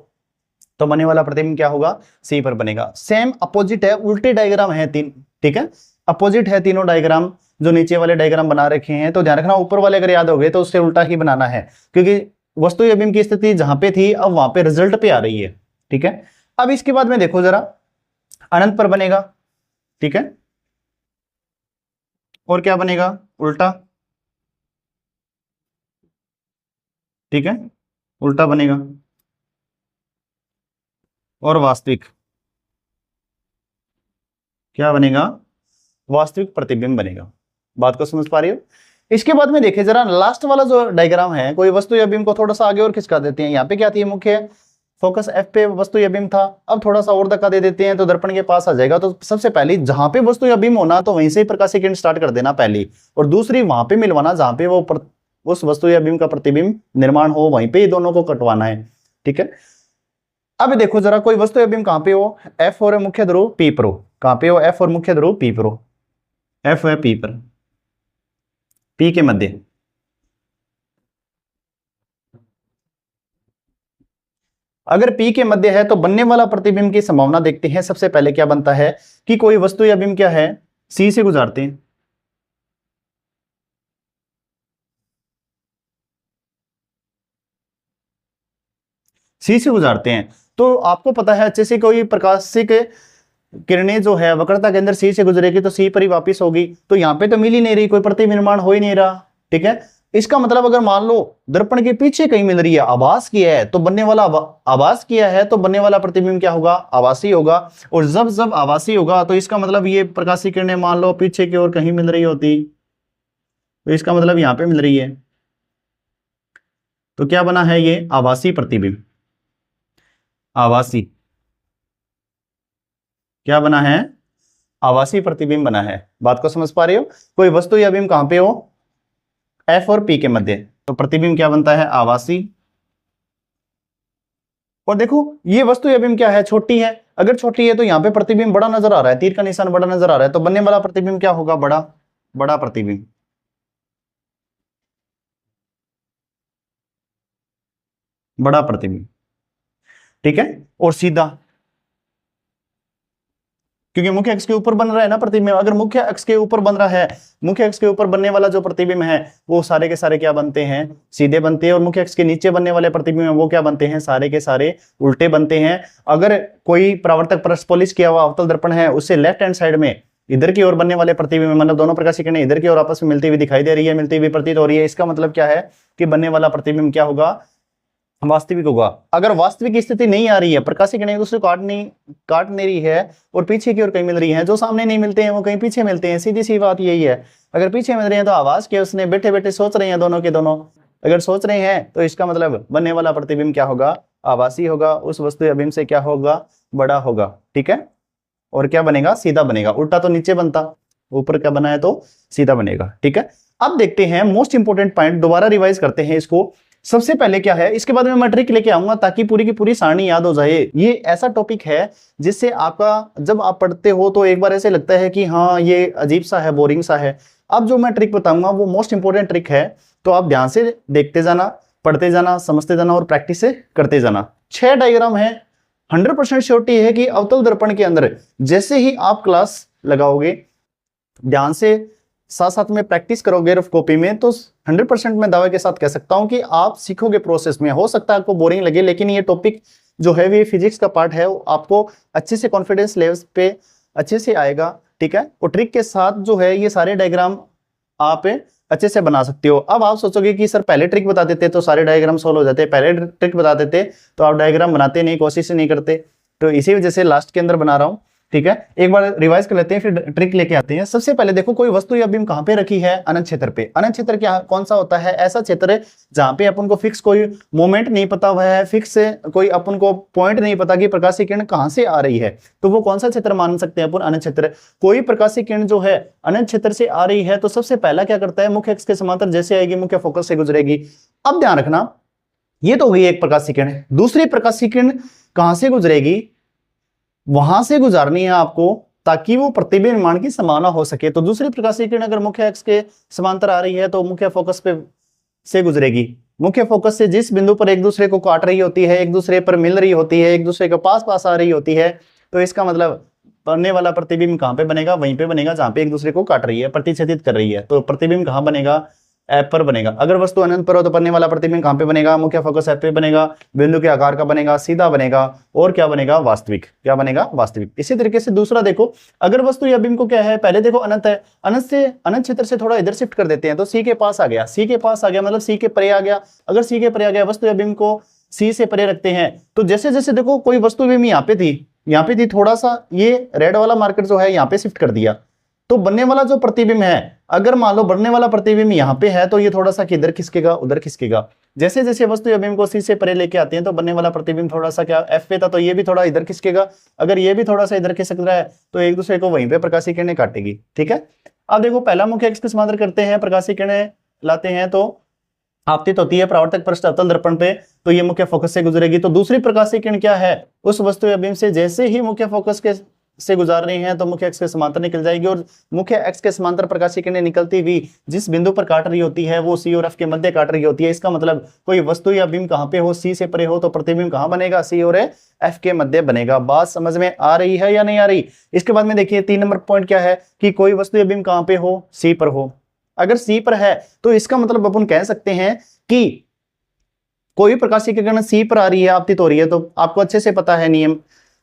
तो बनने वाला प्रतिबिंब क्या होगा? सी पर बनेगा। सेम अपोजिट है, उल्टे डायग्राम है 3। ठीक है, अपोजिट है तीनों डायग्राम जो नीचे वाले डायग्राम बना रखे हैं। तो ध्यान रखना, ऊपर वाले अगर याद हो गए तो उससे उल्टा ही बनाना है, क्योंकि वस्तु या बिंब की स्थिति जहां पे थी अब वहां पे रिजल्ट पे आ रही है। ठीक है, अब इसके बाद में देखो जरा, अनंत पर बनेगा। ठीक है, और क्या बनेगा? उल्टा। ठीक है, उल्टा बनेगा। और वास्तविक क्या बनेगा? वास्तविक प्रतिबिंब बनेगा। बात को समझ पा रही हो? इसके बाद में देखे जरा, लास्ट वाला जो डायग्राम है, कोई वस्तु या बिंब को थोड़ा सा आगे और खिसका देते हैं। यहाँ पे क्या थी? मुख्य फोकस एफ पे वस्तु या बिंब था। अब थोड़ा सा और धक्का दे देते हैं तो दर्पण के पास आ जाएगा। तो सबसे पहले जहां पे वस्तु या बिंब होना, तो वहीं से ही प्रकाशीय किरण स्टार्ट कर देना पहली, और दूसरी वहां पे मिलवाना जहां पे वो उस वस्तु या बिंब का प्रतिबिंब निर्माण हो, वहीं पे ही दोनों को कटवाना है। ठीक है, अब देखो जरा, कोई वस्तु या बिंब कहां पे हो? एफ और मुख्य ध्रुव पी पर हो। कहां पे हो? एफ और मुख्य ध्रुव पी पर हो। एफ है पी पर, पी के मध्य। अगर पी के मध्य है तो बनने वाला प्रतिबिंब की संभावना देखते हैं। सबसे पहले क्या बनता है कि कोई वस्तु या बिंब क्या है? सी से गुजारते हैं। सी से गुजारते हैं, तो आपको पता है अच्छे से, कोई प्रकाशिक किरणें जो है वक्रता के अंदर सी से गुजरेगी तो सी पर ही वापिस होगी। तो यहाँ पे तो मिल ही नहीं रही, कोई प्रतिबिंब निर्माण हो ही नहीं रहा। ठीक है, इसका मतलब अगर मान लो दर्पण के पीछे कहीं मिल रही है, आभास किया है, तो बनने वाला आभास किया है तो बनने वाला प्रतिबिंब क्या होगा? आभासी होगा। और जब जब आभासी होगा तो इसका मतलब ये प्रकाशीय किरणें मान लो पीछे की ओर कहीं मिल रही होती, तो इसका मतलब यहाँ पे मिल रही है। तो क्या बना है ये आभासी प्रतिबिंब। आभासी क्या बना है, आभासी प्रतिबिंब बना है। बात को समझ पा रहे हो? कोई वस्तु या बिंब कहां पे हो, एफ और पी के मध्य, तो प्रतिबिंब क्या बनता है, आभासी। और देखो ये वस्तु या बिंब क्या है, छोटी है। अगर छोटी है तो यहाँ पे प्रतिबिंब बड़ा नजर आ रहा है, तीर का निशान बड़ा नजर आ रहा है, तो बनने वाला प्रतिबिंब क्या होगा, बड़ा, बड़ा प्रतिबिंब। बड़ा प्रतिबिंब, ठीक है। और सीधा, क्योंकि मुख्य अक्ष के ऊपर बन रहा है ना प्रतिबिंब। अगर मुख्य अक्ष के ऊपर बन रहा है, मुख्य अक्ष के ऊपर बनने वाला जो प्रतिबिंब है वो सारे के सारे क्या बनते हैं, सीधे बनते हैं। और मुख्य अक्ष के नीचे बनने वाले प्रतिबिंब है वो क्या बनते हैं, सारे के सारे उल्टे बनते हैं। अगर कोई परावर्तक पृष्ठ पॉलिश किया हुआ अवतल दर्पण है, उससे लेफ्ट हैंड साइड में इधर की ओर बनने वाले प्रतिबिंब, मतलब दोनों प्रकाशीय किरणें इधर की ओर आपस में मिलती हुई दिखाई दे रही है, मिलती हुई प्रतीत हो रही है, इसका मतलब क्या है कि बनने वाला प्रतिबिंब क्या होगा, वास्तविक होगा। अगर वास्तविक स्थिति नहीं आ रही है, प्रकाशीय किरणें एक दूसरे को काट नहीं रही है और पीछे की ओर कहीं मिल रही है, जो सामने नहीं मिलते हैं वो कहीं पीछे मिलते हैं, सीधी सी बात यही है। अगर पीछे मिल रहे हैं तो आवाज के उसने बैठे बैठे सोच रहे हैं दोनों के दोनों। अगर सोच रहे हैं तो इसका मतलब बनने वाला प्रतिबिंब क्या होगा, आभासी होगा, उस वस्तु या बिंब से क्या होगा, बड़ा होगा, ठीक है। और क्या बनेगा, सीधा बनेगा। उल्टा तो नीचे बनता, ऊपर क्या बना है तो सीधा बनेगा, ठीक है। अब देखते हैं मोस्ट इंपोर्टेंट पॉइंट, दोबारा रिवाइज करते हैं इसको। सबसे पहले क्या है, इसके बाद में मैं ट्रिक लेके आऊंगा ताकि पूरी की पूरी सारणी याद हो जाए। ये ऐसा टॉपिक है जिससे आपका जब आप पढ़ते हो तो एक बार ऐसे लगता है कि हाँ ये अजीब सा है, बोरिंग सा है। अब जो मैं ट्रिक बताऊंगा वो मोस्ट इंपोर्टेंट ट्रिक है, तो आप ध्यान से देखते जाना, पढ़ते जाना, समझते जाना और प्रैक्टिस से करते जाना। 6 डायग्राम है, 100% श्योरिटी है कि अवतल दर्पण के अंदर जैसे ही आप क्लास लगाओगे, ध्यान से साथ साथ में प्रैक्टिस करोगे रफ कॉपी में, तो 100% मैं दावे के साथ कह सकता हूं कि आप सीखोगे प्रोसेस में। हो सकता है आपको बोरिंग लगे, लेकिन ये टॉपिक जो है ये फिजिक्स का पार्ट है, आपको अच्छे से कॉन्फिडेंस लेवल पे अच्छे से आएगा, ठीक है। और ट्रिक के साथ जो है ये सारे डायग्राम आप अच्छे से बना सकते हो। अब आप सोचोगे कि सर पहले ट्रिक बता देते तो सारे डायग्राम सोल्व हो जाते, पहले ट्रिक बता देते तो आप डायग्राम बनाते नहीं, कोशिश नहीं करते। तो इसी वजह से लास्ट के अंदर बना रहा हूं, ठीक है। एक बार रिवाइज कर लेते हैं, फिर ट्रिक लेके आते हैं। सबसे पहले देखो कोई वस्तु या बिंब कहां पे रखी है, अनंत क्षेत्र पे। अनंत क्षेत्र क्या कौन सा होता है, ऐसा क्षेत्र है जहां पे अपन को फिक्स कोई मोमेंट नहीं पता हुआ है, फिक्स से कोई अपन को पॉइंट नहीं पता कि प्रकाशीय किरण कहां से आ रही है, तो वो कौन सा क्षेत्र मान सकते हैं अपन, अनंत क्षेत्र। कोई प्रकाशीय किरण जो है अनंत क्षेत्र से आ रही है तो सबसे पहला क्या करता है, मुख्य अक्ष के समांतर जैसे आएगी मुख्य फोकस से गुजरेगी। अब ध्यान रखना, ये तो हुई एक प्रकाशीय किरण, दूसरी प्रकाशीय किरण कहां से गुजरेगी, वहां से गुजारनी है आपको ताकि वो प्रतिबिंब निर्माण की संभावना हो सके। तो दूसरी प्रकाशीय किरण अगर मुख्य अक्ष के समांतर आ रही है तो मुख्य फोकस पे से गुजरेगी। मुख्य फोकस से जिस बिंदु पर एक दूसरे को काट रही होती है, एक दूसरे पर मिल रही होती है, एक दूसरे के पास पास आ रही होती है, तो इसका मतलब बनने वाला प्रतिबिंब कहां पे बनेगा, वहीं पे बनेगा जहां पे एक दूसरे को काट रही है, प्रतिच्छेदित कर रही है। तो प्रतिबिंब कहां बनेगा, ऐप पर बनेगा। अगर वस्तु अनंत पर हो तो बनने वाला प्रतिबिंब कहां पे बनेगा, मुख्य फोकस ऐप पे बनेगा, बिंदु के आकार का बनेगा, सीधा बनेगा, और क्या बनेगा, वास्तविक। क्या बनेगा, वास्तविक। इसी तरीके से दूसरा देखो, अगर वस्तु या बिंब को क्या है, पहले देखो अनंत है, अनंत से अनंत क्षेत्र से थोड़ा इधर शिफ्ट कर देते हैं, तो सी के पास आ गया, सी के पास आ गया मतलब सी के परे आ गया। अगर सी के परे आ गया, वस्तु या बिंब को सी से परे रखते हैं, तो जैसे जैसे देखो कोई वस्तु बिंब यहाँ पे थी, थोड़ा सा ये रेड वाला मार्कर जो है यहाँ पे शिफ्ट कर दिया, तो बनने वाला जो प्रतिबिंब है, अगर मान लो बनने वाला प्रतिबिंब यहाँ पे है तो ये थोड़ा सा किधर खिसकेगा, उधर खिसकेगा। जैसे जैसे वस्तु या बिंब को सी से परे लेके आते हैं तो बनने वाला प्रतिबिंब थोड़ा सा क्या एफ पे था, तो ये भी थोड़ा इधर खिसकेगा। अगर ये भी थोड़ा सा इधर खिसक रहा है तो एक दूसरे को वहीं पे प्रकाशीय किरणें काटेगी, ठीक है। अब देखो पहला मुख्य अक्ष के समांतर करते हैं, प्रकाशीय किरणें लाते हैं तो आपतित होती है परावर्तक पृष्ठ अवतल दर्पण पे, तो ये मुख्य फोकस से गुजरेगी। तो दूसरी प्रकाशीय किरण क्या है, उस वस्तु या बिंब से जैसे ही मुख्य फोकस के से गुजार रही हैं तो मुख्य अक्ष के समांतर निकल जाएगी, और मुख्य अक्ष के समांतर प्रकाशीय किरणें निकलती हुई जिस बिंदु पर काट रही होती है वो सी और एफ के मध्य काट रही होती है। इसका मतलब कोई वस्तु या बिंब कहां पे हो, सी से परे हो, तो प्रतिबिंब कहां बनेगा, सी और एफ के मध्य बनेगा। बात समझ में आ रही है या नहीं आ रही। इसके बाद में देखिए 3 नंबर पॉइंट क्या है कि कोई वस्तु या बिंब कहां पे हो, सी पर हो। अगर सी पर है तो इसका मतलब अपन कह सकते हैं कि कोई प्रकाशीय किरण सी पर आ रही है, आपतित हो रही है, तो आपको अच्छे से पता है नियम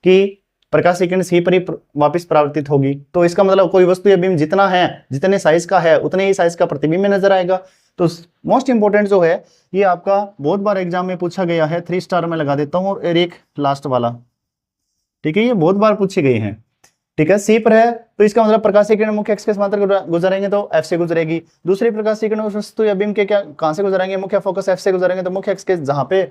कि प्रकाशीय किरण सी पर ही वापस परावर्तित होगी। तो इसका मतलब कोई वस्तु या बिंब जितना है, जितने साइज का है, उतने ही साइज का प्रतिबिंब में नजर आएगा। तो मोस्ट इंपोर्टेंट जो है ये आपका बहुत बार एग्जाम में पूछा गया है, 3 स्टार में लगा देता हूं, और एक लास्ट वाला, ठीक है, ये बहुत बार पूछे गए हैं, ठीक है, सी पर है तो इसका मतलब प्रकाशीय किरण मुख्य अक्ष के समांतर गुजरेंगे तो एफ से गुजरेगी। दूसरी प्रकाशीय किरण उस वस्तु या बीम के क्या कहां से गुजरेंगे, मुख्य फोकस एफ से गुजरेंगे, तो मुख्य अक्ष के जहां पे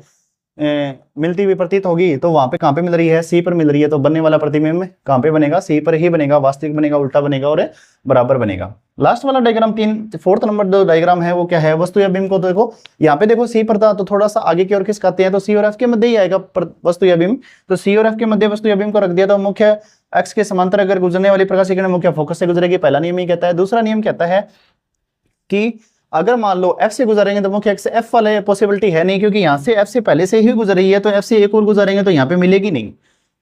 मिलती हुई प्रतीत होगी तो वहां पे कहां पे मिल रही है, सी पर मिल रही है, तो बनने वाला प्रतिबिंब कहां पे बनेगा, सी पर ही बनेगा, वास्तविक बनेगा, उल्टा बनेगा और बराबर बनेगा। लास्ट वाला डायग्राम 4th नंबर जो डायग्राम है वो क्या है, वस्तु या बिंब को देखो, यहाँ पे देखो सी पर था तो थोड़ा सा आगे की ओर खिसकाते हैं तो सी और एफ के मध्य ही आएगा वस्तु या बिंब, तो सी और एफ के मध्य वस्तु या बिंब को रख दिया तो मुख्य अक्ष के समांतर अगर गुजरने वाली प्रकाशीय किरण मुख्य फोकस से गुजरेगी, पहला नियम ही कहता है। दूसरा नियम कहता है कि अगर मान लो एफ से गुजरेंगे तो मुख्य अक्ष से एफ वाले पॉसिबिलिटी है नहीं, क्योंकि यहाँ से एफ से पहले से ही गुजर रही है, तो एफ से एक और गुजरेंगे तो यहाँ पे मिलेगी नहीं।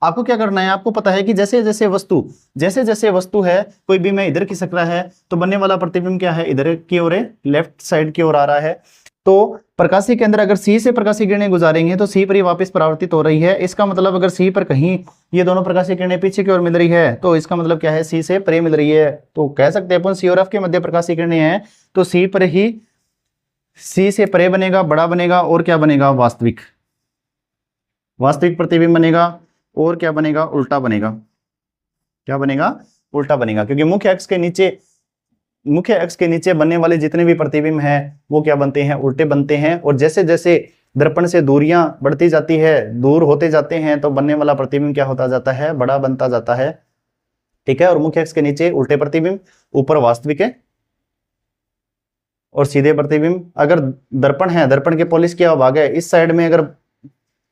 आपको क्या करना है, आपको पता है कि जैसे जैसे वस्तु है, कोई भी मैं इधर खिसक रहा है तो बनने वाला प्रतिबिंब क्या है, इधर की ओर है, लेफ्ट साइड की ओर आ रहा है। तो प्रकाशीय के अंदर अगर सी से प्रकाशीय किरणें गुजारेंगे तो सी पर ही वापस परावर्तित हो रही है। इसका मतलब अगर सी पर कहीं ये दोनों प्रकाशीय किरणें पीछे की ओर मिल रही है तो इसका मतलब क्या है, सी से परे मिल रही है, तो कह सकते हैं अपन सी और एफ के मध्य प्रकाशीय किरणें हैं तो सी पर ही, सी से परे बनेगा, बड़ा बनेगा और क्या बनेगा, वास्तविक प्रतिबिंब बनेगा, और क्या बनेगा, उल्टा बनेगा। क्या बनेगा, उल्टा बनेगा, क्योंकि मुख्य अक्ष के नीचे बनने वाले जितने भी प्रतिबिंब हैं वो क्या बनते हैं, उल्टे बनते हैं। और जैसे जैसे दर्पण से दूरियां बढ़ती जाती है, दूर होते जाते हैं, तो बनने वाला प्रतिबिंब क्या होता जाता है, बड़ा बनता जाता है। ठीक है, और मुख्य अक्ष के नीचे उल्टे प्रतिबिंब, ऊपर वास्तविक है और सीधे प्रतिबिंब। अगर दर्पण है, दर्पण के पॉलिश किया भाग है, इस साइड में अगर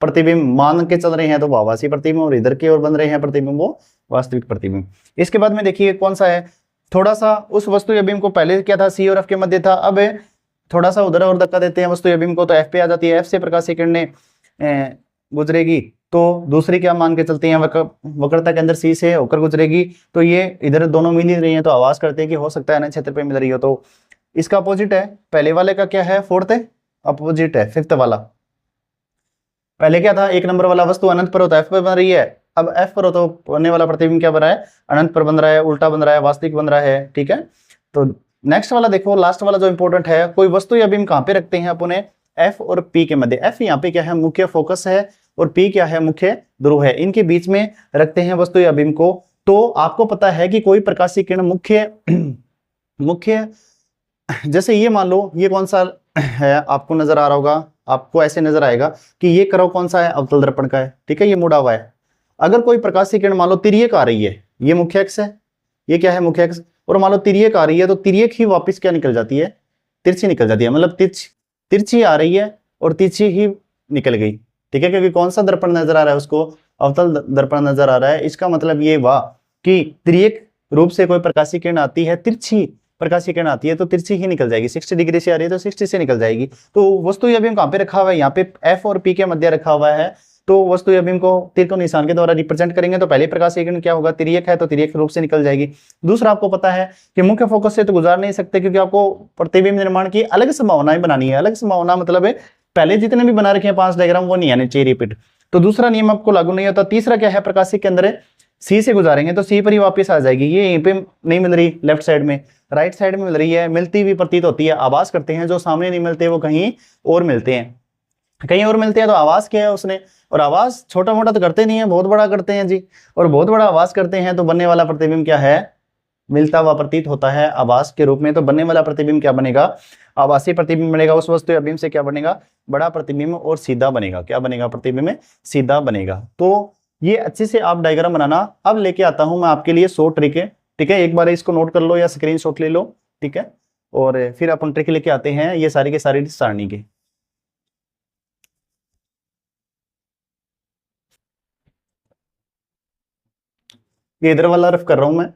प्रतिबिंब मान के चल रहे हैं तो आभासी प्रतिबिंब, और इधर की ओर बन रहे हैं प्रतिबिंब वो वास्तविक प्रतिबिंब। इसके बाद में देखिए कौन सा है, थोड़ा सा उस वस्तु या बिंब को पहले क्या था, सी और एफ के मध्य था, अब थोड़ा सा उधर और धक्का देते हैं वस्तु या बिंब को तो एफ पे आ जाती है, एफ से प्रकाशीय किरणें गुजरेगी तो दूसरी क्या मान के चलते हैं, वक्रता के अंदर सी से होकर गुजरेगी, तो ये इधर दोनों मिल ही रही है तो आवाज करते हैं कि हो सकता है ना क्षेत्र पे मिल रही हो। तो इसका अपोजिट है, पहले वाले का क्या है, 4th है, अपोजिट है 5th वाला। पहले क्या था, 1 नंबर वाला वस्तु अनंत पर हो तो एफ पर बन रही है, अब एफ पर हो तो बनने वाला प्रतिबिंब क्या बन रहा है, अनंत पर बन रहा है, उल्टा बन रहा है, वास्तविक बन रहा है। ठीक है, तो नेक्स्ट वाला देखो, लास्ट वाला जो इंपॉर्टेंट है, कोई वस्तु या बिंब कहां पे रखते हैं अपने, एफ और पी के मध्य। एफ यहाँ पे क्या है, मुख्य फोकस है, और पी क्या है, मुख्य ध्रुव है, इनके बीच में रखते हैं वस्तु या बिंब को। तो आपको पता है कि कोई प्रकाशीय किरण मुख्य जैसे ये मान लो ये कौन सा है, आपको नजर आ रहा होगा, आपको ऐसे नजर आएगा कि ये कर्व कौन सा है, अवतल दर्पण का है। ठीक है, ये मुड़ा हुआ है। अगर कोई प्रकाशीय किरण मान लो तिर्यक आ रही है, ये मुख्य अक्ष है, ये क्या है, मुख्य अक्ष, और मान लो तिर्यक आ रही है तो तिर्यक ही वापस क्या निकल जाती है, तिरछी निकल जाती है, मतलब तिरछी आ रही है और तिरछी ही निकल गई। ठीक है, क्योंकि कौन सा दर्पण नजर आ रहा है उसको, अवतल दर्पण नजर आ रहा है। इसका मतलब ये हुआ कि तिर्यक रूप से कोई प्रकाशीय किरण आती है, तिरछी प्रकाशीय किरण आती है तो तिरछी ही निकल जाएगी, 60 डिग्री से आ रही है तो 60 से निकल जाएगी। तो वस्तु या बिंब कहां पे रखा हुआ है, यहाँ पे एफ और पी के मध्य रखा हुआ है, तो वस्तु या बिंब को तीर को निशान के द्वारा रिप्रेजेंट करेंगे तो पहले प्रकाशीय किरण क्या होगा, तिर्यक है तो तिर्यक रूप से निकल जाएगी। दूसरा आपको पता है कि मुख्य फोकस से तो गुजार नहीं सकते, क्योंकि आपको प्रतिबिंब निर्माण की अलग संभावनाएं बनानी है। अलग संभावना मतलब है पहले जितने भी बना रखे हैं 5 डायग्राम वो नहीं आने चाहिए रिपीट, तो दूसरा नियम आपको लागू नहीं होता। तीसरा क्या है, प्रकाशीय के अंदर सी से गुजारेंगे तो सी पर ही वापस आ जाएगी, ये यहीं पे नहीं मिल रही, लेफ्ट साइड में, राइट साइड में मिल रही है, मिलती हुई प्रतीत होती है, आवाज करते हैं। जो सामने नहीं मिलते वो कहीं और मिलते हैं, कहीं और मिलते हैं तो आवाज किया है उसने, और आवाज छोटा मोटा तो करते नहीं है, बहुत बड़ा करते हैं जी, और बहुत बड़ा आवाज करते हैं तो बनने वाला प्रतिबिंब क्या है, मिलता हुआ प्रतीत होता है आवाज के रूप में। तो बनने वाला प्रतिबिंब क्या बनेगा, आवासीय प्रतिबिंब बनेगा, उस वस्तु या बिंब से क्या बनेगा, बड़ा प्रतिबिंब और सीधा बनेगा। क्या बनेगा, प्रतिबिंब में सीधा बनेगा। तो ये अच्छे से आप डायग्राम बनाना। अब लेके आता हूं मैं आपके लिए 100 ट्रिक है। ठीक है, एक बार इसको नोट कर लो या स्क्रीनशॉट ले लो। ठीक है, और फिर अपन ट्रिक लेके आते हैं ये सारी के सारी सारणी के। ये इधर वाला रफ कर रहा हूं मैं।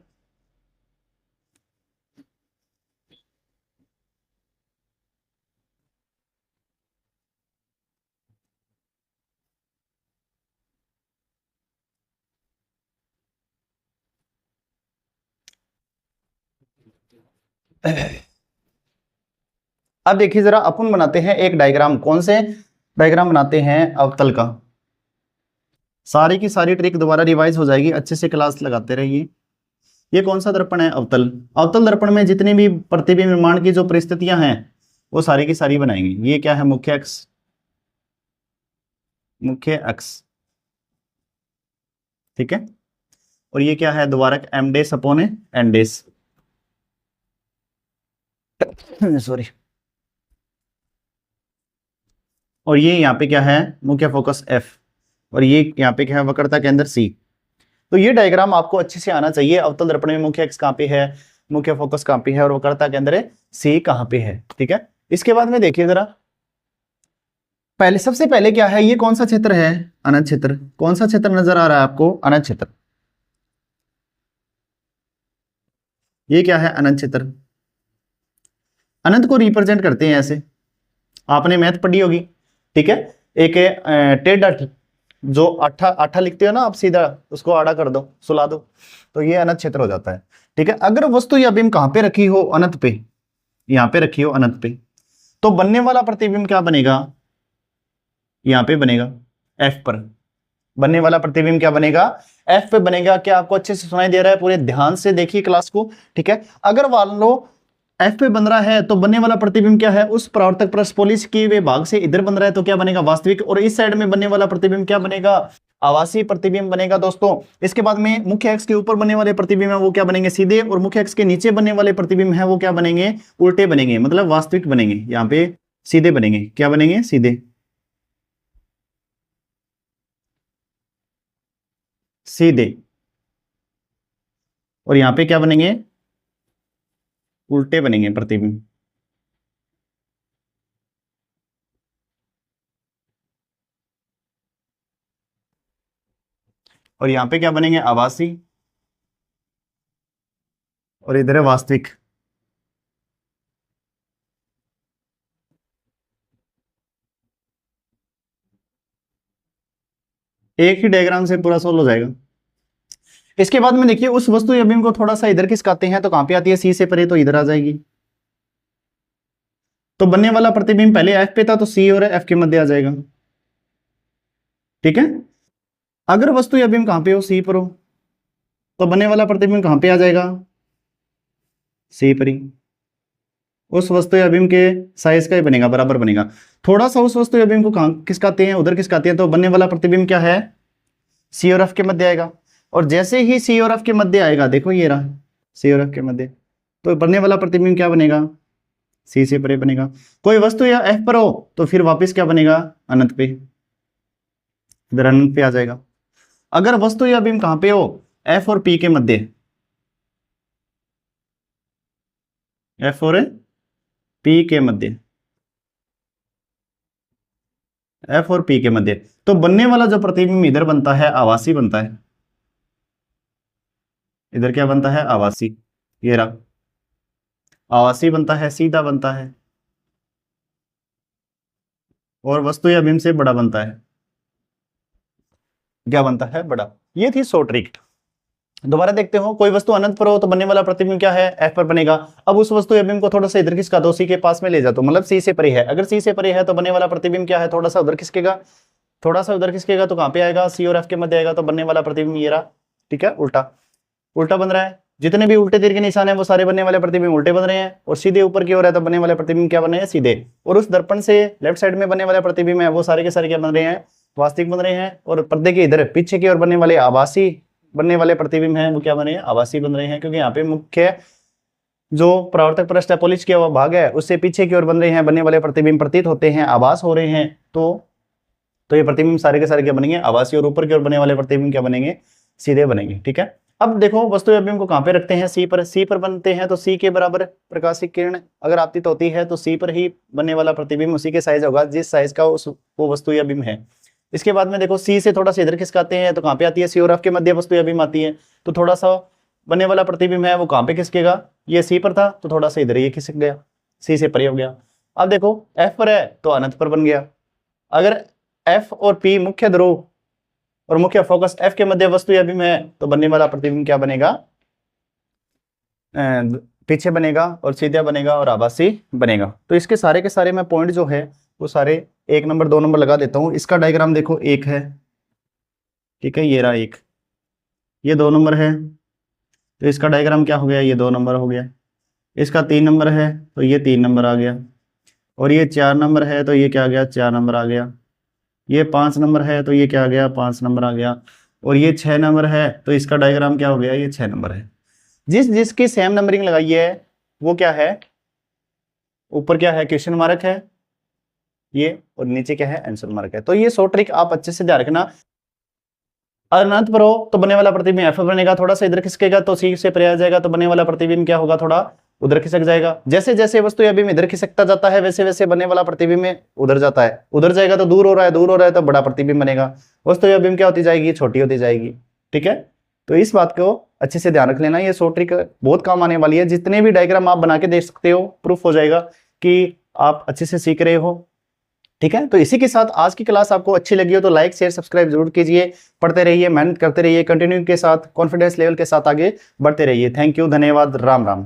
अब देखिए जरा, अपन बनाते हैं एक डायग्राम। कौन से डायग्राम बनाते हैं, अवतल का। सारी की सारी ट्रिक दोबारा रिवाइज हो जाएगी, अच्छे से क्लास लगाते रहिए। ये कौन सा दर्पण है, अवतल। अवतल दर्पण में जितनी भी प्रतिबिंब निर्माण की जो परिस्थितियां हैं वो सारी की सारी बनाएंगे। ये क्या है, मुख्य अक्ष, मुख्य अक्ष। ठीक है, और ये क्या है, द्वारक m डेस अपॉन n डेस, सॉरी। और ये यहाँ पे क्या है, मुख्य फोकस F, और ये यहाँ पे क्या है, वक्रता केंद्र C। तो ये डायग्राम आपको अच्छे से आना चाहिए। अवतल दर्पण में मुख्य एक्स कहाँ पे है, मुख्य फोकस कहाँ पे है, और वक्रता केंद्र C कहाँ पे है, ठीक है। इसके बाद में देखिए जरा, पहले सबसे पहले क्या है, ये कौन सा क्षेत्र है, अनंत क्षेत्र। कौन सा क्षेत्र नजर आ रहा है आपको, अनंत क्षेत्र। ये क्या है, अनंत क्षेत्र। अनंत को रिप्रेजेंट करते हैं ऐसे, आपने मैथ पढ़ी होगी, ठीक है। एक टेढ़ा, जो आठा आठा लिखते हो ना आप, सीधा उसको आड़ा कर दो, सुला दो, तो ये अनंत क्षेत्र हो जाता है, ठीक है। अगर वस्तु या बिंब कहां पे रखी हो, अनंत पे, यहां पे रखी हो अनंत पे, तो बनने वाला प्रतिबिंब क्या बनेगा, यहां पे बनेगा एफ पर। बनने वाला प्रतिबिंब क्या बनेगा, एफ पे बनेगा। क्या आपको अच्छे से सुनाई दे रहा है, पूरे ध्यान से देखिए क्लास को, ठीक है। अगर मान लो एफ पे बन रहा है, तो बनने वाला प्रतिबिंब क्या है, उस परावर्तक पृष्ठपोलिस के वे भाग से इधर बन रहा है, तो क्या बनेगा, वास्तविक। और इस साइड में बनने वाला प्रतिबिंब क्या बनेगा, आवासीय प्रतिबिंब बनेगा दोस्तों। इसके बाद में मुख्य एक्स के ऊपर बनने वाले प्रतिबिंब है वो क्या बनेंगे, सीधे, और मुख्य एक्स के नीचे बनने वाले प्रतिबिंब है वो क्या बनेंगे, उल्टे बनेंगे, मतलब वास्तविक बनेंगे। यहाँ पे सीधे बनेंगे, क्या बनेंगे, सीधे, सीधे। और यहाँ पे क्या बनेंगे, उल्टे बनेंगे प्रतिबिंब। और यहाँ पे क्या बनेंगे, आभासी, और इधर है वास्तविक। एक ही डायग्राम से पूरा सोल्व हो जाएगा। इसके बाद में देखिए, उस वस्तु या बिंब को थोड़ा सा इधर खिसकाते हैं, तो कहां पे आती है, सी से परे, तो इधर आ जाएगी। तो बनने वाला प्रतिबिंब पहले एफ पे था, तो सी और एफ के मध्य आ जाएगा, ठीक है। अगर वस्तु या बिंब कहां पे हो, सी पर हो, तो बनने वाला प्रतिबिंब कहां पे आ जाएगा, सी पर ही। उस वस्तु या बिंब के साइज का ही बनेगा, बराबर बनेगा। थोड़ा सा उस वस्तु या बिंब को कहां खिसकाते हैं, उधर खिसकाते हैं, तो बनने वाला प्रतिबिंब क्या है, सी और एफ के मध्य आएगा। और जैसे ही सी और एफ के मध्य आएगा, देखो ये रहा सी और एफ के मध्य, तो बनने वाला प्रतिबिंब क्या बनेगा, सी से परे बनेगा। कोई वस्तु या एफ पर हो, तो फिर वापस क्या बनेगा, अनंत पे, इधर अनंत पे आ जाएगा। अगर वस्तु या बिंब कहां पे हो, एफ और पी के मध्य, एफ और पी के मध्य, एफ और पी के मध्य, तो बनने वाला जो प्रतिबिंब इधर बनता है, आवासी बनता है। इधर क्या बनता है, आवासी, ये रहा आवासी बनता है, सीधा बनता है, और वस्तु या बिंब से बड़ा बनता है, क्या बनता है, बड़ा। ये थी शॉर्ट ट्रिक। दोबारा देखते हो, कोई वस्तु अनंत पर हो, तो बनने वाला प्रतिबिंब क्या है, एफ पर बनेगा। अब उस वस्तु या बिंब को थोड़ा सा इधर खिसका दो, सी के पास में ले जा, तो मतलब सी से परे है। अगर सी से परे है, तो बनने वाला प्रतिबिंब क्या है, थोड़ा सा उधर खिसकेगा, थोड़ा सा उधर खिसकेगा, तो कहां पे आएगा, सी और एफ के मध्य आएगा, तो बनने वाला प्रतिबिंब ये रहा, ठीक है, उल्टा, उल्टा बन रहा है। जितने भी उल्टे तीर के निशान है वो सारे बनने वाले प्रतिबिंब उल्टे बन रहे हैं, और सीधे ऊपर की ओर है, तो बनने वाले प्रतिबिंब क्या बन रहे हैं, सीधे। और उस दर्पण से लेफ्ट साइड में बनने वाले प्रतिबिंब है वो सारे के सारे क्या बन रहे हैं, वास्तविक बन रहे हैं। और पर्दे के इधर पीछे की ओर बनने वाले आभासी बनने वाले प्रतिबिंब हैं वो क्या बन रहे हैं, आभासी बन रहे हैं, क्योंकि यहाँ पे मुख्य जो परावर्तक पृष्ठ है, पोलिस के भाग है, उससे पीछे की ओर बन रहे हैं बनने वाले प्रतिबिंब प्रतीत होते हैं, आभास हो रहे हैं। तो ये प्रतिबिंब सारे के सारे क्या बनेंगे, आभासी। और ऊपर की ओर बनने वाले प्रतिबिंब क्या बनेंगे, सीधे बनेंगे, ठीक है। अब देखो, वस्तु या बिंब को कहां पे रखते हैं, सी पर। सी पर बनते हैं, तो सी के बराबर प्रकाशिक किरण अगर आपतित होती है, तो सी पर ही बनने वाला प्रतिबिंब उसी के साइज होगा जिस साइज का वो वस्तु या बिंब है। इसके बाद में देखो, सी से थोड़ा सा इधर खिसकाते हैं, तो कहां पे आती है, सी और एफ के मध्य वस्तु या बिंब आती है, तो थोड़ा सा बनने वाला प्रतिबिंब है वो कहां पे खिसकेगा, ये सी पर था, तो थोड़ा सा इधर ये खिसक गया, सी से परे हो गया। अब देखो, एफ पर है तो अनंत पर बन गया। अगर एफ और पी मुख्य ध्रुव और मुख्य फोकस एफ के मध्य वस्तु या बिंब है, तो बनने वाला प्रतिबिंब क्या बनेगा, पीछे बनेगा, और सीधा बनेगा, और आभासी बनेगा। तो इसके सारे के सारे मैं पॉइंट जो है वो सारे 1 नंबर 2 नंबर लगा देता हूं। इसका डायग्राम देखो, एक है, ठीक है, ये रहा एक, ये 2 नंबर है, तो इसका डायग्राम क्या हो गया, ये 2 नंबर हो गया। इसका 3 नंबर है, तो ये 3 नंबर आ गया। और ये 4 नंबर है, तो ये क्या आ गया, 4 नंबर आ गया। ये 5 नंबर है, तो ये क्या आ गया, 5 नंबर आ गया। और ये 6 नंबर है, तो इसका डायग्राम क्या हो गया, ये 6 नंबर है। जिसकी सेम नंबरिंग लगाई है वो क्या है, ऊपर क्या है, क्वेश्चन मार्क है ये, और नीचे क्या है, आंसर मार्क है। तो ये 100 ट्रिक आप अच्छे से ध्यान रखना। अनंत पर हो तो बनने वाला प्रतिबिंब एफ बनेगा, थोड़ा सा इधर खिसकेगा तो सी से परे आ जाएगा, तो बनने वाला प्रतिबिंब क्या होगा, थोड़ा उधर खिसक जाएगा। जैसे जैसे वस्तु या बीम इधर खिसकता जाता है वैसे वैसे बनने वाला प्रतिबिंब उधर जाता है, उधर जाएगा तो दूर हो रहा है, दूर हो रहा है तो बड़ा प्रतिबिंब बनेगा। वस्तु या बीम क्या होती जाएगी, छोटी होती जाएगी। ठीक है, तो इस बात को अच्छे से ध्यान रख लेना। ये 100 ट्रिक बहुत काम आने वाली है। जितने भी डायग्राम आप बना के देख सकते हो, प्रूफ हो जाएगा कि आप अच्छे से सीख रहे हो। ठीक है, तो इसी के साथ आज की क्लास आपको अच्छी लगी हो तो लाइक शेयर सब्सक्राइब जरूर कीजिए। पढ़ते रहिए, मेहनत करते रहिए, कंटिन्यू के साथ कॉन्फिडेंस लेवल के साथ आगे बढ़ते रहिए। थैंक यू, धन्यवाद, राम राम।